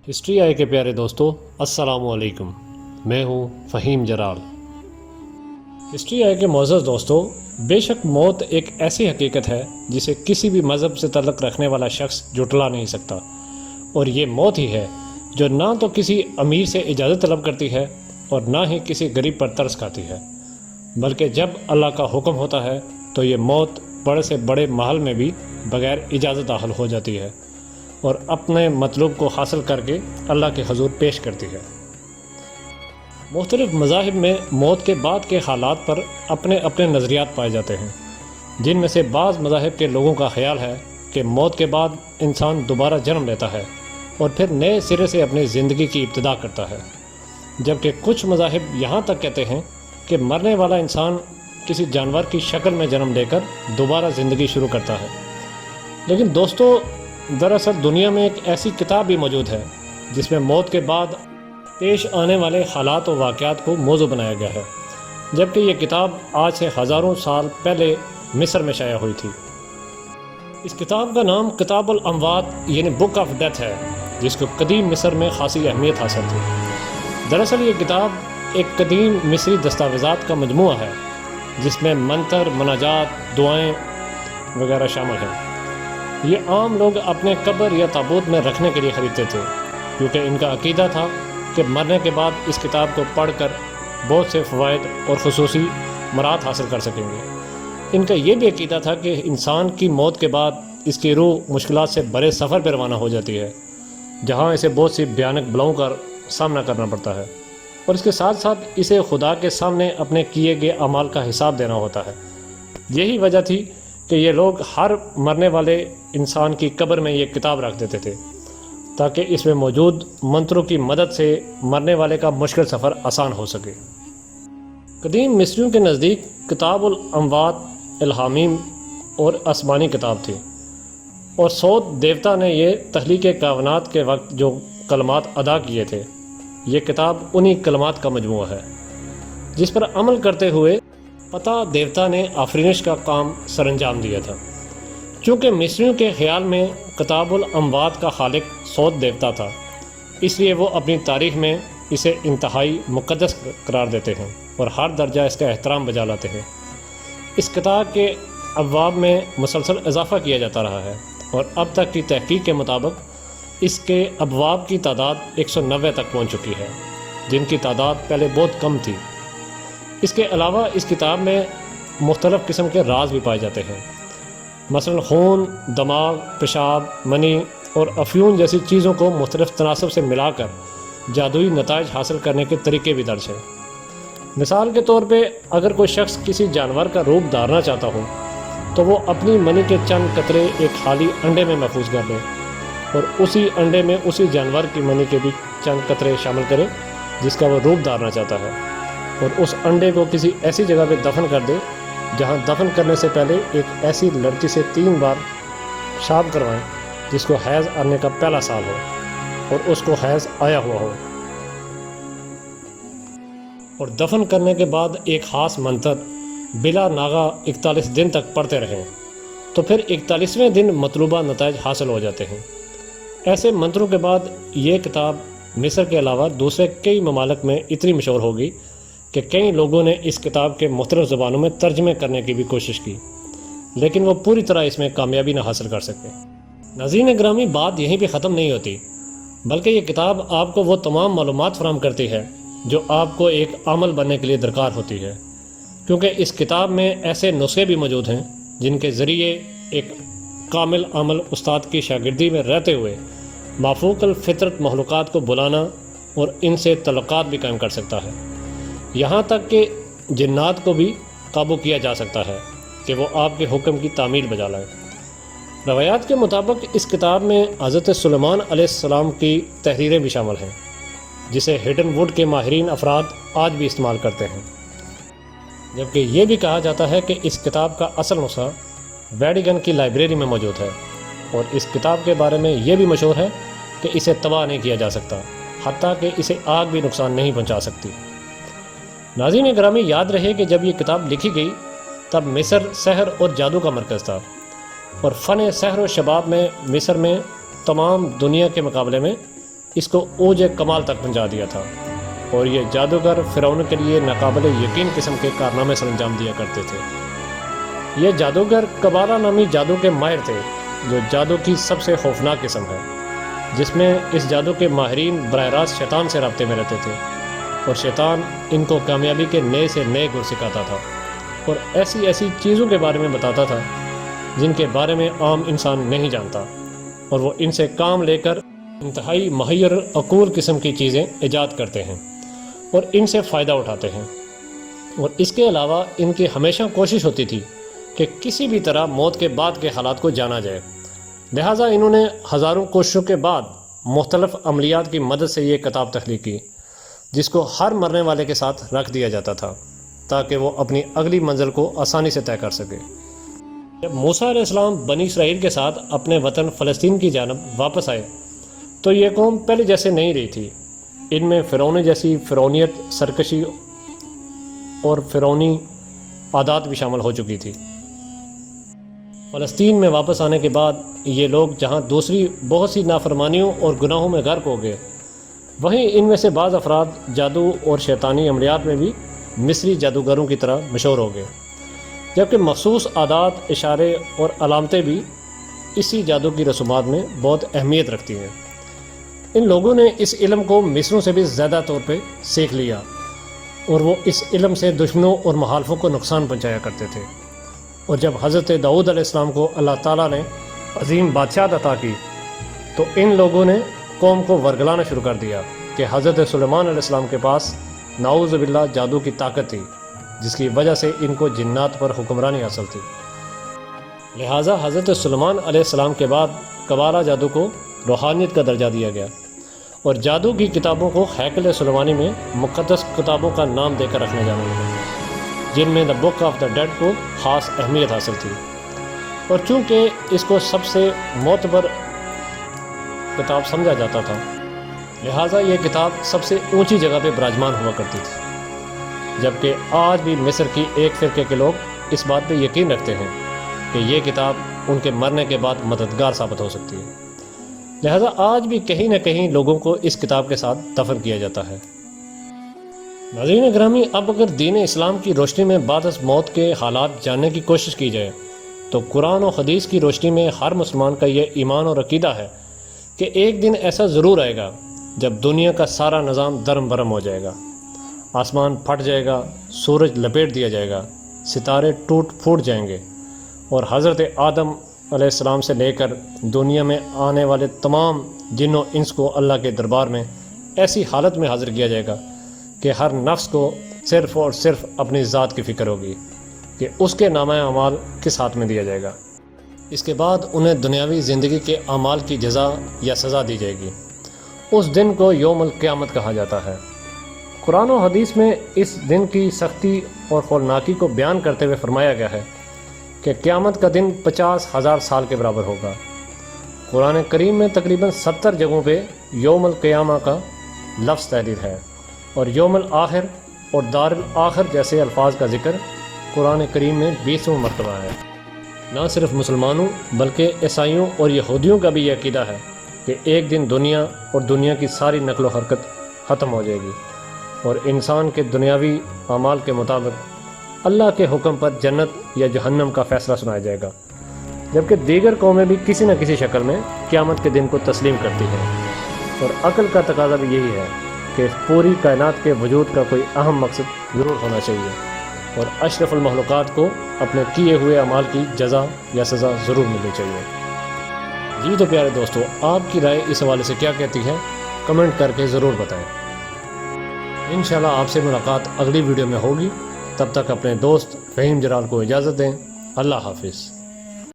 History I کے پیارے دوستو، السلام علیکم۔ میں ہوں فہیم جرال۔ ہسٹری آئی کے معزز دوستو، بے شک موت ایک ایسی حقیقت ہے جسے کسی بھی مذہب سے تعلق رکھنے والا شخص جھٹلا نہیں سکتا، اور یہ موت ہی ہے جو نہ تو کسی امیر سے اجازت طلب کرتی ہے اور نہ ہی کسی غریب پر ترس کھاتی ہے، بلکہ جب اللہ کا حکم ہوتا ہے تو یہ موت بڑے سے بڑے محل میں بھی بغیر اجازت داخل ہو جاتی ہے اور اپنے مطلوب کو حاصل کر کے اللہ کے حضور پیش کرتی ہے۔ مختلف مذاہب میں موت کے بعد کے حالات پر اپنے اپنے نظریات پائے جاتے ہیں، جن میں سے بعض مذاہب کے لوگوں کا خیال ہے کہ موت کے بعد انسان دوبارہ جنم لیتا ہے اور پھر نئے سرے سے اپنی زندگی کی ابتدا کرتا ہے، جبکہ کچھ مذاہب یہاں تک کہتے ہیں کہ مرنے والا انسان کسی جانور کی شکل میں جنم لے کر دوبارہ زندگی شروع کرتا ہے۔ لیکن دوستو، دراصل دنیا میں ایک ایسی کتاب بھی موجود ہے جس میں موت کے بعد پیش آنے والے حالات و واقعات کو موضوع بنایا گیا ہے، جبکہ یہ کتاب آج سے ہزاروں سال پہلے مصر میں شائع ہوئی تھی۔ اس کتاب کا نام کتاب الاموات یعنی بک آف ڈیتھ ہے، جس کو قدیم مصر میں خاصی اہمیت حاصل تھی۔ دراصل یہ کتاب ایک قدیم مصری دستاویزات کا مجموعہ ہے جس میں منتر، مناجات، دعائیں وغیرہ شامل ہیں۔ یہ عام لوگ اپنے قبر یا تابوت میں رکھنے کے لیے خریدتے تھے، کیونکہ ان کا عقیدہ تھا کہ مرنے کے بعد اس کتاب کو پڑھ کر بہت سے فوائد اور خصوصی مراد حاصل کر سکیں گے۔ ان کا یہ بھی عقیدہ تھا کہ انسان کی موت کے بعد اس کی روح مشکلات سے بڑے سفر پر روانہ ہو جاتی ہے، جہاں اسے بہت سی بھیانک بلاؤں کا سامنا کرنا پڑتا ہے، اور اس کے ساتھ ساتھ اسے خدا کے سامنے اپنے کیے گئے اعمال کا حساب دینا ہوتا ہے۔ یہی وجہ تھی کہ یہ لوگ ہر مرنے والے انسان کی قبر میں یہ کتاب رکھ دیتے تھے، تاکہ اس میں موجود منتروں کی مدد سے مرنے والے کا مشکل سفر آسان ہو سکے۔ قدیم مصریوں کے نزدیک کتاب الاموات الہامی اور آسمانی کتاب تھی، اور سوت دیوتا نے یہ تخلیق کائنات کے وقت جو کلمات ادا کیے تھے، یہ کتاب انہی کلمات کا مجموعہ ہے، جس پر عمل کرتے ہوئے پتہ دیوتا نے آفرینش کا کام سر انجام دیا تھا۔ چونکہ مصریوں کے خیال میں کتاب الاموات کا خالق سوت دیوتا تھا، اس لیے وہ اپنی تاریخ میں اسے انتہائی مقدس قرار دیتے ہیں اور ہر درجہ اس کا احترام بجا لاتے ہیں۔ اس کتاب کے ابواب میں مسلسل اضافہ کیا جاتا رہا ہے، اور اب تک کی تحقیق کے مطابق اس کے ابواب کی تعداد 190 تک پہنچ چکی ہے، جن کی تعداد پہلے بہت کم تھی۔ اس کے علاوہ اس کتاب میں مختلف قسم کے راز بھی پائے جاتے ہیں، مثلا خون، دماغ، پیشاب، منی اور افیون جیسی چیزوں کو مختلف تناسب سے ملا کر جادوئی نتائج حاصل کرنے کے طریقے بھی درج ہیں۔ مثال کے طور پہ اگر کوئی شخص کسی جانور کا روپ دھارنا چاہتا ہو تو وہ اپنی منی کے چند قطرے ایک خالی انڈے میں محفوظ کر لے، اور اسی انڈے میں اسی جانور کی منی کے بھی چند قطرے شامل کرے جس کا وہ روپ دھارنا چاہتا ہے، اور اس انڈے کو کسی ایسی جگہ پہ دفن کر دے جہاں دفن کرنے سے پہلے ایک ایسی لڑکی سے 3 بار پیشاب کروائیں جس کو حیض آنے کا پہلا سال ہو اور اس کو حیض آیا ہوا ہو، اور دفن کرنے کے بعد ایک خاص منتر بلا ناغہ 41 دن تک پڑھتے رہیں، تو پھر 41ویں دن مطلوبہ نتائج حاصل ہو جاتے ہیں۔ ایسے منتروں کے بعد یہ کتاب مصر کے علاوہ دوسرے کئی ممالک میں اتنی مشہور ہوگی کہ کئی لوگوں نے اس کتاب کے مختلف زبانوں میں ترجمے کرنے کی بھی کوشش کی، لیکن وہ پوری طرح اس میں کامیابی نہ حاصل کر سکے۔ ناظرین گرامی، بات یہیں پہ ختم نہیں ہوتی، بلکہ یہ کتاب آپ کو وہ تمام معلومات فراہم کرتی ہے جو آپ کو ایک عامل بننے کے لیے درکار ہوتی ہے، کیونکہ اس کتاب میں ایسے نسخے بھی موجود ہیں جن کے ذریعے ایک کامل عامل استاد کی شاگردی میں رہتے ہوئے مافوق الفطرت مخلوقات کو بلانا اور ان سے تعلقات بھی قائم کر سکتا ہے، یہاں تک کہ جنات کو بھی قابو کیا جا سکتا ہے کہ وہ آپ کے حکم کی تعمیل بجا لائیں۔ روایات کے مطابق اس کتاب میں حضرت سلیمان علیہ السلام کی تحریریں بھی شامل ہیں، جسے ہڈن ووڈ کے ماہرین افراد آج بھی استعمال کرتے ہیں، جبکہ یہ بھی کہا جاتا ہے کہ اس کتاب کا اصل نسخہ ویڈیگن کی لائبریری میں موجود ہے، اور اس کتاب کے بارے میں یہ بھی مشہور ہے کہ اسے تباہ نہیں کیا جا سکتا، حتیٰ کہ اسے آگ بھی نقصان نہیں پہنچا سکتی۔ ناظرین گرامی، یاد رہے کہ جب یہ کتاب لکھی گئی تب مصر سحر اور جادو کا مرکز تھا، اور فن سحر و شباب میں مصر میں تمام دنیا کے مقابلے میں اس کو اوج کمال تک پہنچا دیا تھا، اور یہ جادوگر فرعون کے لیے ناقابل یقین قسم کے کارنامے سر انجام دیا کرتے تھے۔ یہ جادوگر قبالہ نامی جادو کے ماہر تھے، جو جادو کی سب سے خوفناک قسم ہے، جس میں اس جادو کے ماہرین براہ راست شیطان سے رابطے میں رہتے تھے، اور شیطان ان کو کامیابی کے نئے سے نئے گر سکھاتا تھا، اور ایسی ایسی چیزوں کے بارے میں بتاتا تھا جن کے بارے میں عام انسان نہیں جانتا، اور وہ ان سے کام لے کر انتہائی مہیر عقول قسم کی چیزیں ایجاد کرتے ہیں اور ان سے فائدہ اٹھاتے ہیں۔ اور اس کے علاوہ ان کی ہمیشہ کوشش ہوتی تھی کہ کسی بھی طرح موت کے بعد کے حالات کو جانا جائے، لہٰذا انہوں نے ہزاروں کوششوں کے بعد مختلف عملیات کی مدد سے یہ کتاب تخلیق کی، جس کو ہر مرنے والے کے ساتھ رکھ دیا جاتا تھا تاکہ وہ اپنی اگلی منزل کو آسانی سے طے کر سکے۔ جب موسیٰ علیہ السلام بنی اسرائیل کے ساتھ اپنے وطن فلسطین کی جانب واپس آئے تو یہ قوم پہلے جیسے نہیں رہی تھی۔ ان میں فرعون جیسی فرعونیت، سرکشی اور فرعونی عادات بھی شامل ہو چکی تھی۔ فلسطین میں واپس آنے کے بعد یہ لوگ جہاں دوسری بہت سی نافرمانیوں اور گناہوں میں غرق ہو گئے، وہیں ان میں سے بعض افراد جادو اور شیطانی عملیات میں بھی مصری جادوگروں کی طرح مشہور ہو گئے، جبکہ مخصوص عادات، اشارے اور علامتیں بھی اسی جادو کی رسومات میں بہت اہمیت رکھتی ہیں۔ ان لوگوں نے اس علم کو مصروں سے بھی زیادہ طور پہ سیکھ لیا، اور وہ اس علم سے دشمنوں اور مخالفوں کو نقصان پہنچایا کرتے تھے۔ اور جب حضرت داؤد علیہ السلام کو اللہ تعالیٰ نے عظیم بادشاہت عطا کی تو ان لوگوں نے قوم کو ورگلانا شروع کر دیا کہ حضرت سلیمان علیہ السلام کے پاس نعوذ باللہ جادو کی طاقت تھی، جس کی وجہ سے ان کو جنات پر حکمرانی حاصل تھی۔ لہٰذا حضرت سلیمان علیہ السلام کے بعد قبالہ جادو کو روحانیت کا درجہ دیا گیا، اور جادو کی کتابوں کو ہیکل سلیمانی میں مقدس کتابوں کا نام دے کر رکھنے جانے لگا، جن میں دا بک آف دا ڈیڈ کو خاص اہمیت حاصل تھی۔ اور چونکہ اس کو سب سے معتبر کتاب سمجھا جاتا تھا، لہٰذا یہ کتاب سب سے اونچی جگہ پہ براجمان ہوا کرتی تھی، جبکہ آج بھی مصر کی ایک فرقے کے لوگ اس بات پہ یقین رکھتے ہیں کہ یہ کتاب ان کے مرنے کے بعد مددگار ثابت ہو سکتی ہے، لہٰذا آج بھی کہیں نہ کہیں لوگوں کو اس کتاب کے ساتھ دفن کیا جاتا ہے۔ ناظرین گرامی، اب اگر دین اسلام کی روشنی میں بعد از موت کے حالات جاننے کی کوشش کی جائے تو قرآن و حدیث کی روشنی میں ہر مسلمان کا یہ ایمان اور عقیدہ ہے کہ ایک دن ایسا ضرور آئے گا جب دنیا کا سارا نظام درم برم ہو جائے گا، آسمان پھٹ جائے گا، سورج لپیٹ دیا جائے گا، ستارے ٹوٹ پھوٹ جائیں گے، اور حضرت آدم علیہ السلام سے لے کر دنیا میں آنے والے تمام جن و انس کو اللہ کے دربار میں ایسی حالت میں حاضر کیا جائے گا کہ ہر نفس کو صرف اور صرف اپنی ذات کی فکر ہوگی کہ اس کے نامہ اعمال کس ہاتھ میں دیا جائے گا۔ اس کے بعد انہیں دنیاوی زندگی کے اعمال کی جزا یا سزا دی جائے گی۔ اس دن کو یوم القیامت کہا جاتا ہے۔ قرآن و حدیث میں اس دن کی سختی اور ہولناکی کو بیان کرتے ہوئے فرمایا گیا ہے کہ قیامت کا دن 50,000 سال کے برابر ہوگا۔ قرآن کریم میں تقریباً 70 جگہوں پہ یوم القیامہ کا لفظ تحریر ہے، اور یوم الآخر اور دار الآخر جیسے الفاظ کا ذکر قرآن کریم میں 20 مرتبہ ہے۔ نہ صرف مسلمانوں بلکہ عیسائیوں اور یہودیوں کا بھی یہ عقیدہ ہے کہ ایک دن دنیا اور دنیا کی ساری نقل و حرکت ختم ہو جائے گی، اور انسان کے دنیاوی اعمال کے مطابق اللہ کے حکم پر جنت یا جہنم کا فیصلہ سنایا جائے گا، جبکہ دیگر قومیں بھی کسی نہ کسی شکل میں قیامت کے دن کو تسلیم کرتی ہیں۔ اور عقل کا تقاضا بھی یہی ہے کہ پوری کائنات کے وجود کا کوئی اہم مقصد ضرور ہونا چاہیے، اور اشرف المخلوقات کو اپنے کیے ہوئے اعمال کی جزا یا سزا ضرور ملنی چاہیے۔ جی تو پیارے دوستو، آپ کی رائے اس حوالے سے کیا کہتی ہے؟ کمنٹ کر کے ضرور بتائیں۔ انشاءاللہ آپ سے ملاقات اگلی ویڈیو میں ہوگی، تب تک اپنے دوست فہیم جلال کو اجازت دیں۔ اللہ حافظ۔